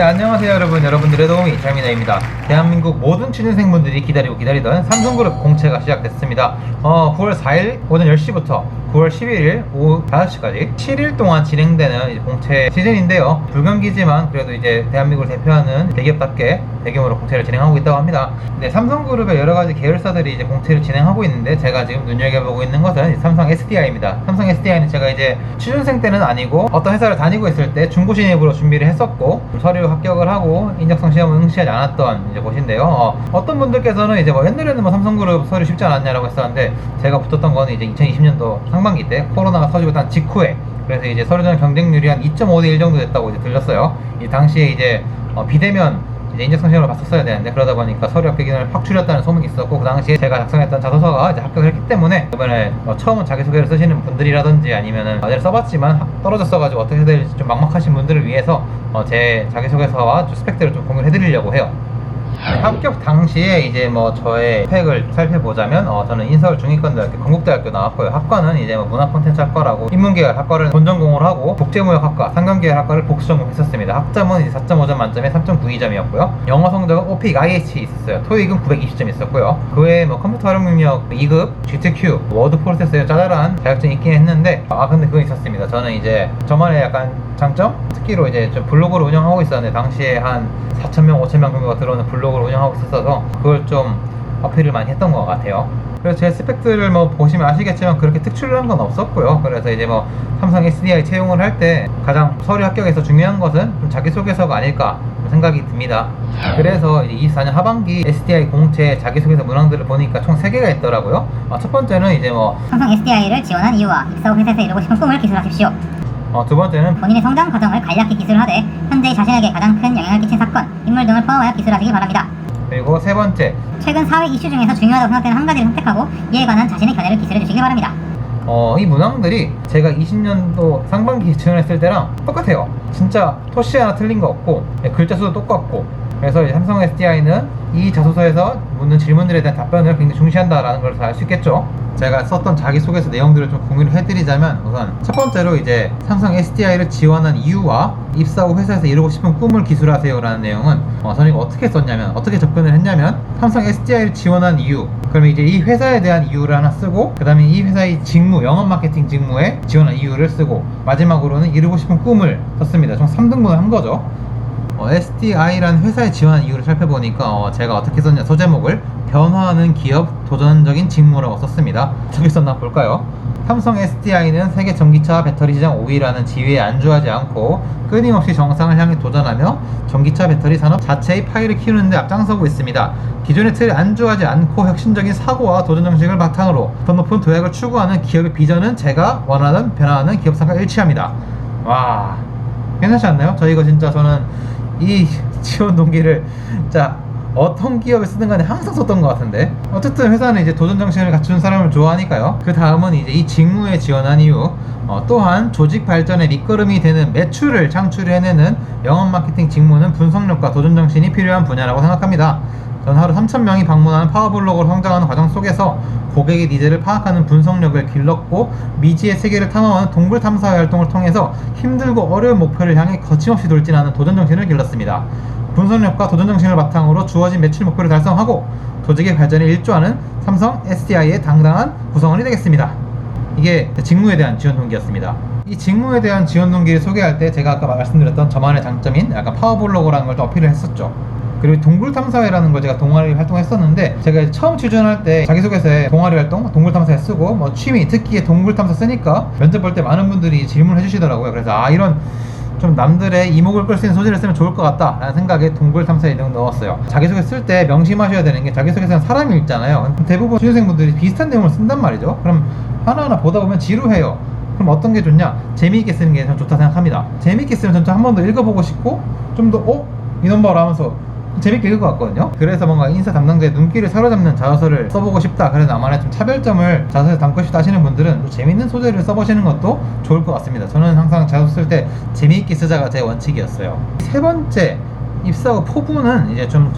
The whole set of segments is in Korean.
네, 안녕하세요 여러분. 여러분들의 도우미 장민호입니다. 대한민국 모든 취준생분들이 기다리던 삼성그룹 공채가 시작됐습니다. 9월 4일 오전 10시부터 9월 11일 오후 5시까지 7일 동안 진행되는 이제 공채 시즌인데요. 불경기지만 그래도 이제 대한민국을 대표하는 대기업답게 대규모로 공채를 진행하고 있다고 합니다. 네, 삼성그룹의 여러가지 계열사들이 이제 공채를 진행하고 있는데 제가 지금 눈여겨보고 있는 것은 삼성 SDI입니다. 삼성 SDI는 제가 이제 취준생 때는 아니고 어떤 회사를 다니고 있을 때 중고 신입으로 준비를 했었고 서류 합격을 하고 인적성 시험을 응시하지 않았던 이제 곳인데요. 어떤 분들께서는 이제 옛날에는 삼성그룹 서류 쉽지 않았냐라고 했었는데 제가 붙었던 거는 이제 2020년도 상반기 때 코로나가 터지고 난 직후에, 그래서 이제 서류전 경쟁률이 한 2.5대 1 정도 됐다고 이제 들렸어요. 이 당시에 이제 비대면 이제 인적성 시험을 봤었어야 되는데 그러다 보니까 서류 합격 기간을 확 줄였다는 소문이 있었고, 그 당시에 제가 작성했던 자소서가 이제 합격을 했기 때문에 이번에 처음 자기소개를 쓰시는 분들이라든지 아니면은 어제를 써봤지만 떨어졌어가지고 어떻게 해야 될지 좀 막막하신 분들을 위해서 제 자기소개서와 좀 스펙들을 좀 공유를 해드리려고 해요. 합격 당시에 이제 저의 스펙을 살펴보자면 저는 인서울 중위권대학교 건국대학교 나왔고요. 학과는 이제 문화콘텐츠학과라고 인문계열 학과를 본전공을 하고 국제무역학과 상경계열 학과를 복수 전공했었습니다. 학점은 이제 4.5점 만점에 3.92점이었고요. 영어 성적은 OPIC, IH 있었어요. 토익은 920점 있었고요. 그 외에 컴퓨터 활용 능력 2급, GTQ, 워드 프로세서에 짜잘한 자격증이 있긴 했는데 근데 그건 있었습니다. 저는 이제 저만의 약간 장점? 특기로 이제 좀 블로그를 운영하고 있었는데 당시에 한 4,000명, 5,000명 정도가 들어오는 블로그를 운영하고 있어서 그걸 좀 어필을 많이 했던 것 같아요. 그래서 제 스펙들을 보시면 아시겠지만 그렇게 특출난 건 없었고요. 그래서 이제 삼성 SDI 채용을 할 때 가장 서류 합격에서 중요한 것은 좀 자기소개서가 아닐까 생각이 듭니다. 그래서 24년 하반기 SDI 공채 자기소개서 문항들을 보니까 총 3개가 있더라고요. 첫 번째는 이제 삼성 SDI를 지원한 이유와 입사 후 회사에서 이루고 싶은 꿈을 기술하십시오. 두 번째는 본인의 성장 과정을 간략히 기술하되 현재 자신에게 가장 큰 영향을 끼친 사건, 인물 등을 포함하여 기술하시기 바랍니다. 그리고 세 번째, 최근 사회 이슈 중에서 중요하다고 생각되는 한 가지를 선택하고 이에 관한 자신의 견해를 기술해 주시기 바랍니다. 이 문항들이 제가 20년도 상반기에 지원했을 때랑 똑같아요. 진짜 토시 하나 틀린 거 없고 글자 수도 똑같고, 그래서 이제 삼성 SDI는 이 자소서에서 묻는 질문들에 대한 답변을 굉장히 중시한다라는 걸 알 수 있겠죠. 제가 썼던 자기소개서 내용들을 좀 공유를 해드리자면, 우선 첫 번째로 이제 삼성 SDI를 지원한 이유와 입사 후 회사에서 이루고 싶은 꿈을 기술하세요 라는 내용은 저는 이거 어떻게 썼냐면, 어떻게 접근을 했냐면, 삼성 SDI를 지원한 이유, 그러면 이제 이 회사에 대한 이유를 하나 쓰고, 그 다음에 이 회사의 직무, 영업 마케팅 직무에 지원한 이유를 쓰고, 마지막으로는 이루고 싶은 꿈을 썼습니다. 총 3등분을 한 거죠. SDI라는 회사에 지원한 이유를 살펴보니까 제가 어떻게 썼냐, 소제목을 변화하는 기업 도전적인 직무라고 썼습니다. 어떻게 썼나 볼까요? 삼성 SDI는 세계 전기차 배터리 시장 5위라는 지위에 안주하지 않고 끊임없이 정상을 향해 도전하며 전기차 배터리 산업 자체의 파이를 키우는 데 앞장서고 있습니다. 기존의 틀에 안주하지 않고 혁신적인 사고와 도전 정신을 바탕으로 더 높은 도약을 추구하는 기업의 비전은 제가 원하는 변화하는 기업상과 일치합니다. 와, 괜찮지 않나요? 저는 이 지원 동기를 어떤 기업에 쓰든 간에 항상 썼던 것 같은데, 어쨌든 회사는 이제 도전 정신을 갖춘 사람을 좋아하니까요. 그 다음은 이제 이 직무에 지원한 이유, 또한 조직 발전의 밑거름이 되는 매출을 창출해내는 영업 마케팅 직무는 분석력과 도전 정신이 필요한 분야라고 생각합니다. 저는 하루 3,000명이 방문하는 파워블로그로 성장하는 과정 속에서 고객의 니즈를 파악하는 분석력을 길렀고, 미지의 세계를 탐험하는 동굴 탐사 활동을 통해서 힘들고 어려운 목표를 향해 거침없이 돌진하는 도전정신을 길렀습니다. 분석력과 도전정신을 바탕으로 주어진 매출 목표를 달성하고 조직의 발전에 일조하는 삼성 SDI의 당당한 구성원이 되겠습니다. 이게 직무에 대한 지원 동기였습니다. 이 직무에 대한 지원 동기를 소개할 때 제가 아까 말씀드렸던 저만의 장점인 약간 파워블로그라는 걸 좀 어필을 했었죠. 그리고 동굴탐사회라는 걸 제가 동아리 활동했었는데, 제가 처음 취준할 때 자기소개서에 동아리 활동, 동굴탐사회 쓰고 취미, 특기에 동굴탐사 쓰니까 면접 볼 때 많은 분들이 질문을 해주시더라고요. 그래서 이런 좀 남들의 이목을 끌 수 있는 소재를 쓰면 좋을 것 같다 라는 생각에 동굴탐사에 이름을 넣었어요. 자기소개 쓸 때 명심하셔야 되는 게, 자기소개서는 사람이 읽잖아요. 대부분 취준생분들이 비슷한 내용을 쓴단 말이죠. 그럼 하나하나 보다 보면 지루해요. 그럼 어떤 게 좋냐? 재미있게 쓰는 게 저는 좋다 생각합니다. 재미있게 쓰면 전 한 번 더 읽어보고 싶고 좀 더 이놈 봐라 하면서 재밌게 읽을 것 같거든요. 그래서 뭔가 인사 담당자의 눈길을 사로잡는 자소서를 써보고 싶다, 그래서 나만의 좀 차별점을 자소서에 담고 싶다 하시는 분들은 재밌는 소재를 써보시는 것도 좋을 것 같습니다. 저는 항상 자소서 쓸 때 재미있게 쓰자가 제 원칙이었어요. 세 번째 입사 후 포부는 이제 좀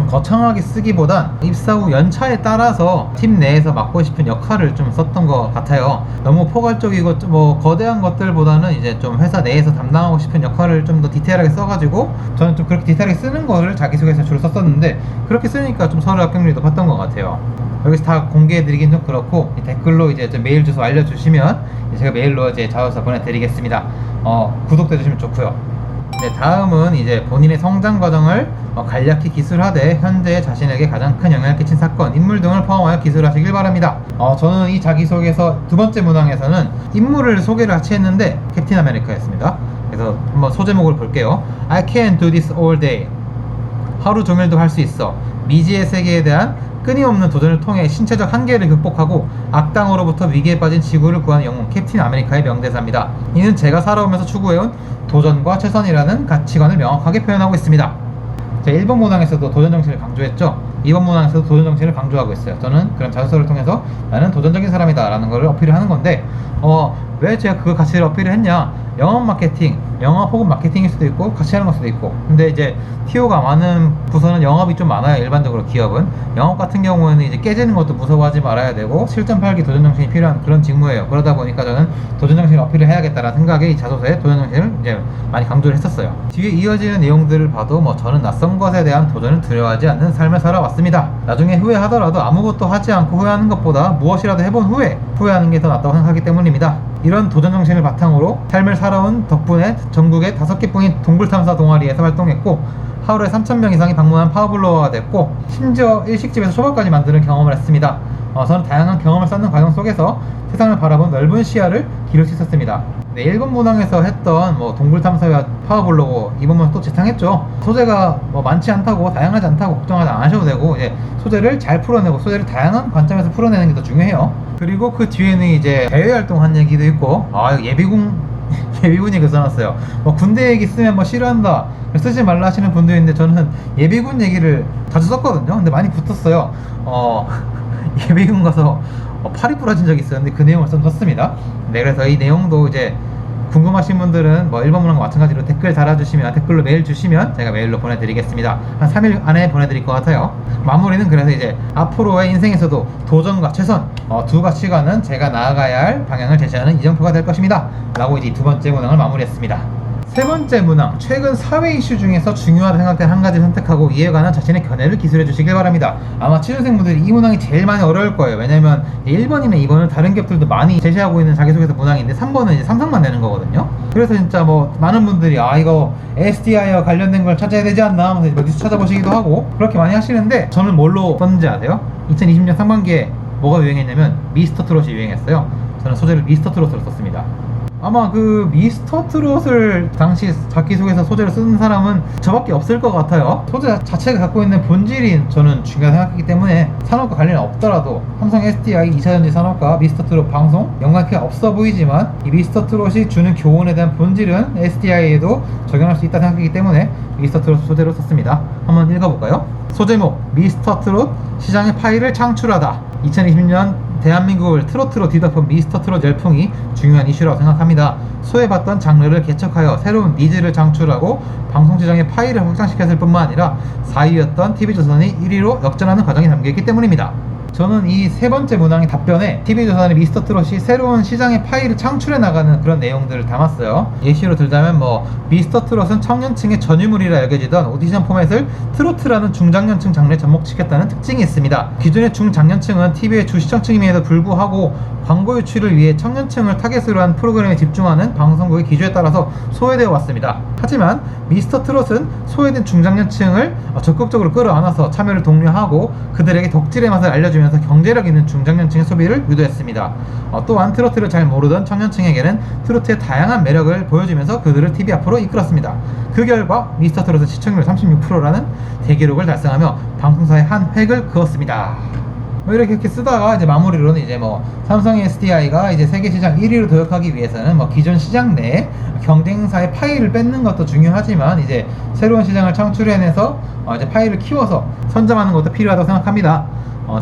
거창하게 쓰기보단 입사 후 연차에 따라서 팀 내에서 맡고 싶은 역할을 좀 썼던 것 같아요. 너무 포괄적이고 뭐 거대한 것들보다는 이제 좀 회사 내에서 담당하고 싶은 역할을 좀 더 디테일하게 써가지고 저는 좀 그렇게 디테일하게 쓰는 거를 자기소개서에 주로 썼었는데 그렇게 쓰니까 좀 서류 합격률이 높았던 것 같아요. 여기서 다 공개해드리긴 좀 그렇고 댓글로 이제 메일 주소 알려주시면 제가 메일로 이제 자소서 보내드리겠습니다. 구독해주시면 좋고요. 네, 다음은 이제 본인의 성장 과정을 간략히 기술하되 현재 자신에게 가장 큰 영향을 끼친 사건, 인물 등을 포함하여 기술하시길 바랍니다. 저는 이 자기소개서 두 번째 문항에서는 인물을 소개를 같이 했는데 캡틴 아메리카였습니다. 그래서 한번 소제목을 볼게요. I can do this all day. 하루 종일도 할 수 있어. 미지의 세계에 대한 끊임없는 도전을 통해 신체적 한계를 극복하고 악당으로부터 위기에 빠진 지구를 구하는 영웅 캡틴 아메리카의 명대사입니다. 이는 제가 살아오면서 추구해온 도전과 최선이라는 가치관을 명확하게 표현하고 있습니다. 제 1번 문항에서도 도전 정신을 강조했죠. 2번 문항에서도 도전 정신을 강조하고 있어요. 저는 그런 자소서를 통해서 나는 도전적인 사람이다 라는 걸 어필을 하는 건데 왜 제가 그 가치를 어필을 했냐, 영업 마케팅, 영업 혹은 마케팅일 수도 있고 같이 하는 걸 수도 있고, 근데 이제 TO가 많은 부서는 영업이 좀 많아요. 일반적으로 기업은 영업 같은 경우에는 이제 깨지는 것도 무서워하지 말아야 되고 실전 팔기 도전정신이 필요한 그런 직무예요. 그러다 보니까 저는 도전정신을 어필을 해야겠다라는 생각에 이 자소서에 도전정신을 이제 많이 강조를 했었어요. 뒤에 이어지는 내용들을 봐도 저는 낯선 것에 대한 도전을 두려워하지 않는 삶을 살아왔습니다. 나중에 후회하더라도 아무것도 하지 않고 후회하는 것보다 무엇이라도 해본 후에 후회하는 게 더 낫다고 생각하기 때문입니다. 이런 도전정신을 바탕으로 삶을 살아온 덕분에 전국의 5개뿐인 동굴탐사 동아리에서 활동했고 하루에 3,000명 이상이 방문한 파워블로거가 됐고 심지어 일식집에서 초밥까지 만드는 경험을 했습니다. 저는 다양한 경험을 쌓는 과정 속에서 세상을 바라본 넓은 시야를 기를 수 있었습니다. 네, 1번 문항에서 했던 동굴탐사와 파워블로거 2번 문항 또 재탕했죠. 소재가 많지 않다고 다양하지 않다고 걱정하지 않으셔도 되고 이제 소재를 잘 풀어내고 소재를 다양한 관점에서 풀어내는 게 더 중요해요. 그리고 그 뒤에는 이제 대외 활동한 얘기도 있고 예비군이 써놨어요. 군대 얘기 쓰면 싫어한다, 쓰지 말라 하시는 분도 있는데 저는 예비군 얘기를 자주 썼거든요. 근데 많이 붙었어요. 예비군 가서 팔이 부러진 적이 있었는데 그 내용을 좀 썼습니다. 네, 그래서 이 내용도 이제 궁금하신 분들은 1번 문항과 마찬가지로 댓글 달아주시면, 댓글로 메일 주시면 제가 메일로 보내드리겠습니다. 한 3일 안에 보내드릴 것 같아요. 마무리는 그래서 이제 앞으로의 인생에서도 도전과 최선 두 가치관은 제가 나아가야 할 방향을 제시하는 이정표가 될 것입니다 라고 이제 두 번째 문항을 마무리했습니다. 세 번째 문항, 최근 사회 이슈 중에서 중요하다 생각된 한 가지를 선택하고 이에 관한 자신의 견해를 기술해 주시길 바랍니다. 아마 취준생분들이 이 문항이 제일 많이 어려울 거예요. 왜냐면 1번이나 2번은 다른 기업들도 많이 제시하고 있는 자기소개서 문항인데 3번은 이제 삼성만 내는 거거든요. 그래서 진짜 많은 분들이 이거 SDI와 관련된 걸 찾아야 되지 않나 하면서 뉴스 찾아보시기도 하고 그렇게 많이 하시는데, 저는 뭘로 썼는지 아세요? 2020년 상반기에 뭐가 유행했냐면 미스터 트롯이 유행했어요. 저는 소재를 미스터 트롯으로 썼습니다. 아마 그 미스터 트롯을 당시 자기소개서 소재로 쓰는 사람은 저밖에 없을 것 같아요. 소재 자체가 갖고 있는 본질이 저는 중요하다고 생각하기 때문에 산업과 관련이 없더라도 삼성 SDI 2차전지 산업과 미스터 트롯 방송 연관이 없어 보이지만 이 미스터 트롯이 주는 교훈에 대한 본질은 SDI에도 적용할 수 있다 생각하기 때문에 미스터 트롯 소재로 썼습니다. 한번 읽어볼까요? 소제목, 미스터 트롯 시장의 파일을 창출하다. 2020년 대한민국을 트로트로 뒤덮은 미스터 트롯 열풍이 중요한 이슈라고 생각합니다. 소외받던 장르를 개척하여 새로운 니즈를 창출하고 방송시장의 파일을 확장시켰을 뿐만 아니라 4위였던 TV조선이 1위로 역전하는 과정이 담겨있기 때문입니다. 저는 이 세 번째 문항의 답변에 TV조선의 미스터 트롯이 새로운 시장의 파일을 창출해 나가는 그런 내용들을 담았어요. 예시로 들자면 미스터 트롯은 청년층의 전유물이라 여겨지던 오디션 포맷을 트로트라는 중장년층 장르에 접목시켰다는 특징이 있습니다. 기존의 중장년층은 TV의 주시청층임에도 불구하고 광고 유출을 위해 청년층을 타겟으로 한 프로그램에 집중하는 방송국의 기조에 따라서 소외되어 왔습니다. 하지만 미스터 트롯은 소외된 중장년층을 적극적으로 끌어안아서 참여를 독려하고 그들에게 덕질의 맛을 알려주면서 경제력 있는 중장년층의 소비를 유도했습니다. 또한 트로트를 잘 모르던 청년층에게는 트로트의 다양한 매력을 보여주면서 그들을 TV 앞으로 이끌었습니다. 그 결과 미스터 트롯은 시청률 36%라는 대기록을 달성하며 방송사의 한 획을 그었습니다. 이렇게 쓰다가 이제 마무리로는 이제 삼성 SDI가 이제 세계 시장 1위로 도약하기 위해서는 기존 시장 내에 경쟁사의 파일을 뺏는 것도 중요하지만 이제 새로운 시장을 창출해내서 이제 파일을 키워서 선점하는 것도 필요하다고 생각합니다.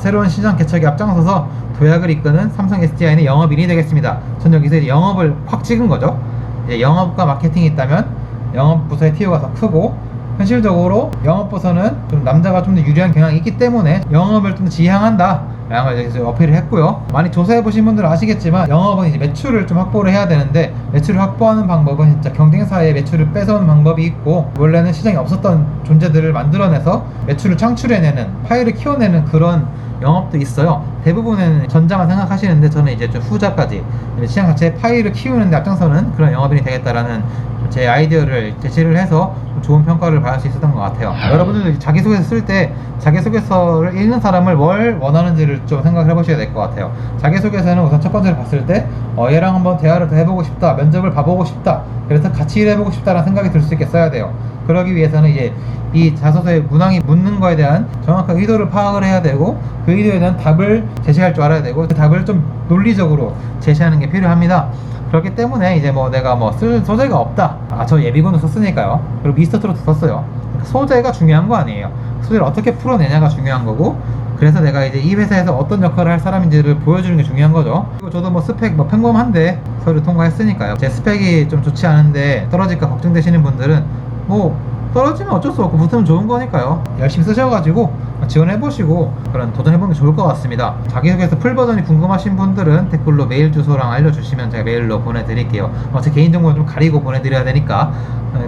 새로운 시장 개척에 앞장서서 도약을 이끄는 삼성 SDI는 영업인이 되겠습니다. 전 여기서 이제 영업을 확 찍은 거죠. 이제 영업과 마케팅이 있다면 영업 부서의 TO가 더 크고 현실적으로 영업부서는 좀 남자가 좀 더 유리한 경향이 있기 때문에 영업을 좀 더 지향한다 라는 걸 이제 어필을 했고요. 많이 조사해보신 분들은 아시겠지만 영업은 이제 매출을 좀 확보를 해야 되는데, 매출을 확보하는 방법은 진짜 경쟁사의 매출을 뺏어오는 방법이 있고, 원래는 시장에 없었던 존재들을 만들어내서 매출을 창출해내는, 파일을 키워내는 그런 영업도 있어요. 대부분은 전자만 생각하시는데 저는 이제 좀 후자까지 시장 자체의 파일을 키우는 데 앞장서는 그런 영업인이 되겠다라는 제 아이디어를 제시를 해서 좋은 평가를 받을 수 있었던 것 같아요. 여러분들도 자기소개서 쓸 때 자기소개서를 읽는 사람을 뭘 원하는지를 좀 생각을 해보셔야 될 것 같아요. 자기소개서는 우선 첫 번째로 봤을 때 얘랑 한번 대화를 더 해보고 싶다, 면접을 봐보고 싶다, 그래서 같이 일해보고 싶다라는 생각이 들 수 있게 써야 돼요. 그러기 위해서는 이제 이 자소서의 문항이 묻는 거에 대한 정확한 의도를 파악을 해야 되고, 그 의도에 대한 답을 제시할 줄 알아야 되고, 그 답을 좀 논리적으로 제시하는 게 필요합니다. 그렇기 때문에 이제 뭐 내가 뭐 쓸 소재가 없다, 저 예비군을 썼으니까요, 그리고 미스터 트로트 썼어요. 소재가 중요한 거 아니에요. 소재를 어떻게 풀어내냐가 중요한 거고, 그래서 내가 이제 이 회사에서 어떤 역할을 할 사람인지를 보여주는 게 중요한 거죠. 그리고 저도 뭐 스펙 뭐 평범한데 서류 통과했으니까요. 제 스펙이 좀 좋지 않은데 떨어질까 걱정되시는 분들은 뭐 떨어지면 어쩔 수 없고 붙으면 좋은 거니까요. 열심히 쓰셔가지고 지원해보시고 그런 도전해보는 게 좋을 것 같습니다. 자기소개서 풀버전이 궁금하신 분들은 댓글로 메일 주소랑 알려주시면 제가 메일로 보내드릴게요. 제 개인정보 좀 가리고 보내드려야 되니까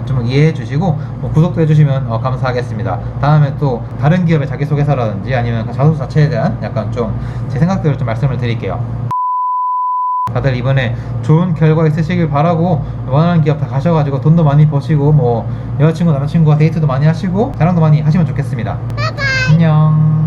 좀 이해해주시고 구독도 해주시면 감사하겠습니다. 다음에 또 다른 기업의 자기소개서라든지 아니면 그 자소서 자체에 대한 약간 좀 제 생각들을 좀 말씀을 드릴게요. 다들 이번에 좋은 결과 있으시길 바라고, 원하는 기업 다 가셔가지고 돈도 많이 버시고 뭐 여자친구 남자친구와 데이트도 많이 하시고 자랑도 많이 하시면 좋겠습니다. 안녕.